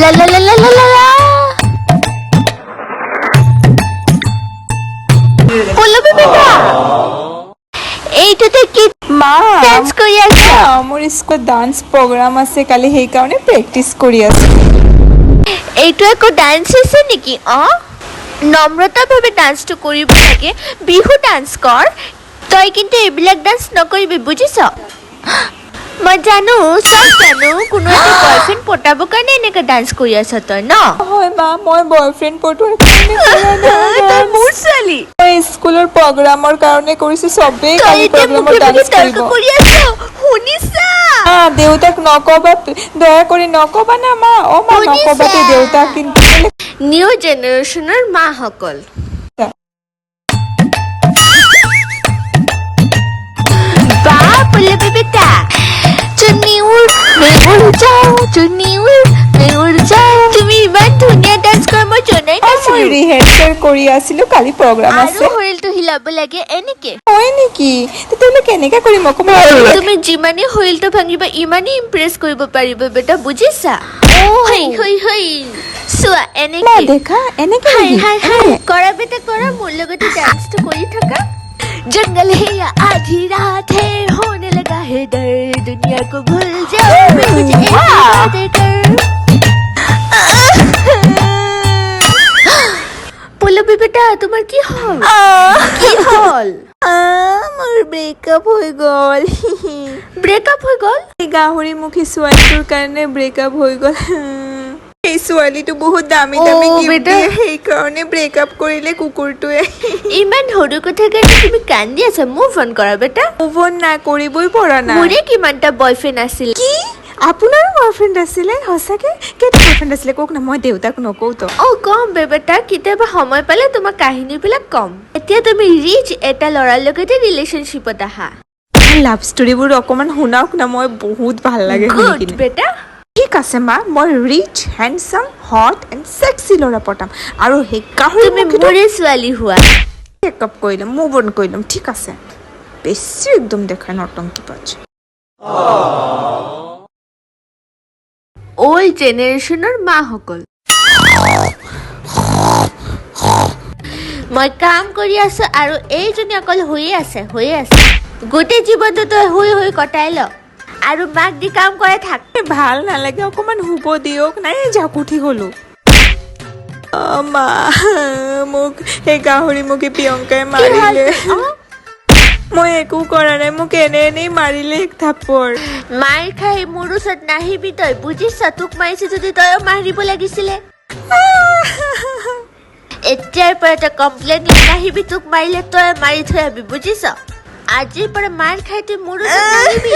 লা লা লা লা লা লা লা। পল্লবী বেটা, এইটোতে কি মা ডান্স কৰি আছা? মোৰ স্কুলত ডান্স প্ৰগ্ৰাম আছে কালি, সেইকাৰণে প্ৰেক্টিচ কৰি আছো। এইটো একো ডান্স আছে নেকি? নম্ৰতাভাৱে ডান্সটো কৰিব লাগে, বিহু ডান্স কৰ। তই কিন্তু এইবিলাক ডান্স নকৰিবি, বুজিছ? মই জানো, চব জানো, কোনো এটা বয়ফ্ৰেণ্ড পটাবৰ কাৰণে এনেকৈ ডান্স কৰি আছ তই ন? হয় মা, মই বয়ফ্ৰেণ্ড পটোৱাৰ কাৰণে তই মোৰ ছোৱালী। মই স্কুলৰ প্ৰগ্ৰামৰ কাৰণে কৰিছো, চবেই তই কালি এতিয়া প্ৰগ্ৰামত মুখে ডান্স মুখে তৰ্ক কৰিব। কৰি আছ, শুনিছা? দেউতাক নকবা, দয়া কৰি নকবা না মা। মা নকবা দেই দেউতাক, কিন্তু নিউ জেনেৰেশ্যনৰ মাসকল। বাহ পল্লবী বেটা, চুন্নি উৰ মই উৰ যাওঁ, চুন্নি উৰ মই উৰ যাওঁ। তুমি ইমান ধুনীয়া ডান্স কৰা মই জনাই মই নাছিলো। ৰিহাৰ্চেল কৰি আছিলো, কালি প্ৰগ্ৰাম আৰু আছে। শৰীৰটো হিলাব লাগে এনেকে। হয় নেকি? তেতিয়াহ'লে কেনেকে কৰিম অকমান? তুমি যিমানেই শৰীৰটো ভাঙিবা ইমানেই ইমপ্ৰেছ কৰিব পাৰিবা বেটা, বুজিছা? হৈ হৈ হৈ চোৱা মা এনেকে। দেখা এনেকে হাই নেকি? হাই হাই কৰা বেটা কৰা, মোৰ লগতে ডান্সটো কৰি থাকা। जंगल है या आधी रात है, होने लगा है डर, दुनिया को भूल जाओ, मैं मुझे एक बातें कर। পল্লবী বেটা, তোমাৰ কি হ'ল? কি হ'ল? মোৰ ব্ৰেকআপ হৈ গ'ল। ব্ৰেকআপ হৈ গ'ল? গাহৰিমুখী ছোৱালীটোৰ কাৰণে ব্ৰেকআপ হৈ গ'ল। এই ছোৱালীটো বহুত দামী দামী গিফ্ট বেটা। দিয়ে, সেইকাৰণে ব্ৰেকআপ কৰিলে কুকুৰটোৱে। ইমান সৰু কথা কাৰণে তুমি কান্দি আছা? মুভ অন কৰা বেটা। মুভ অন না কৰিবই পৰা নাই। মোৰে কিমানটা বয়ফ্ৰেণ্ড আছিল। কি আপোনাৰো বয়ফ্ৰেণ্ড আছিলে? সঁচাকে কেইটা বয়ফ্ৰেণ্ড আছিলে কওক না, মই দেউতাক নকওঁতো। কম বেটা, কেতিয়াবা সময় পালে তোমাক কাহিনীবিলাক কম। এতিয়া তুমি ৰিচ এটা ল'ৰাৰ লগতে ৰিলেশ্যনশ্বিপত আহা। লাভ ষ্টৰিবোৰ অকমান শুনাওক না, মই বহুত ভাল লাগে শুনি গুড কিনে। বেটা। ঠিক আছে মা, মই rich handsome hot and sexy ল'ৰা পটাম, আৰু সেই তুমি গাহৰিমুখীটো মোৰে ছোৱালী হোৱা। চেকআপ কৰি ল'ম, মুভ অন কৰি ল'ম। ঠিক আছে, বেছি একদম দেখাই নটংকি পাচ্ছে। অল্ড জেনেৰেশ্যনৰ মাসকল, মই কাম কৰি আছো আৰু এইজনী অকল হৈয়ে আছে। গোটেই জীৱনটো তই হৈ কটাই ল আৰু মাক দি কাম কৰাই থাক। ভাল নালাগে, অকমান শুব দিয়ক। নাই জাকুঠি হলো। মা, মোক সেই গাহৰিমুখী প্ৰিয়ংকাই মাৰিলে। মই একো কৰা নাই, মোক এনেই মাৰিলে এক থাপ্পৰ। মাৰ খাই মোৰ ওচৰত নাহিবি তই, বুজিছ? তোক মাৰিছে যদি তইও মাৰিব লাগিছিলে। এতিয়াৰ পৰা তই কমপ্লেইন লৈ নাহিবি, তোক মাৰিলে তই মাৰি থৈ আহিবি, বুজিছ? আজিৰ পৰা মাৰ খাই তই মোৰ ওচৰত নাহিবি।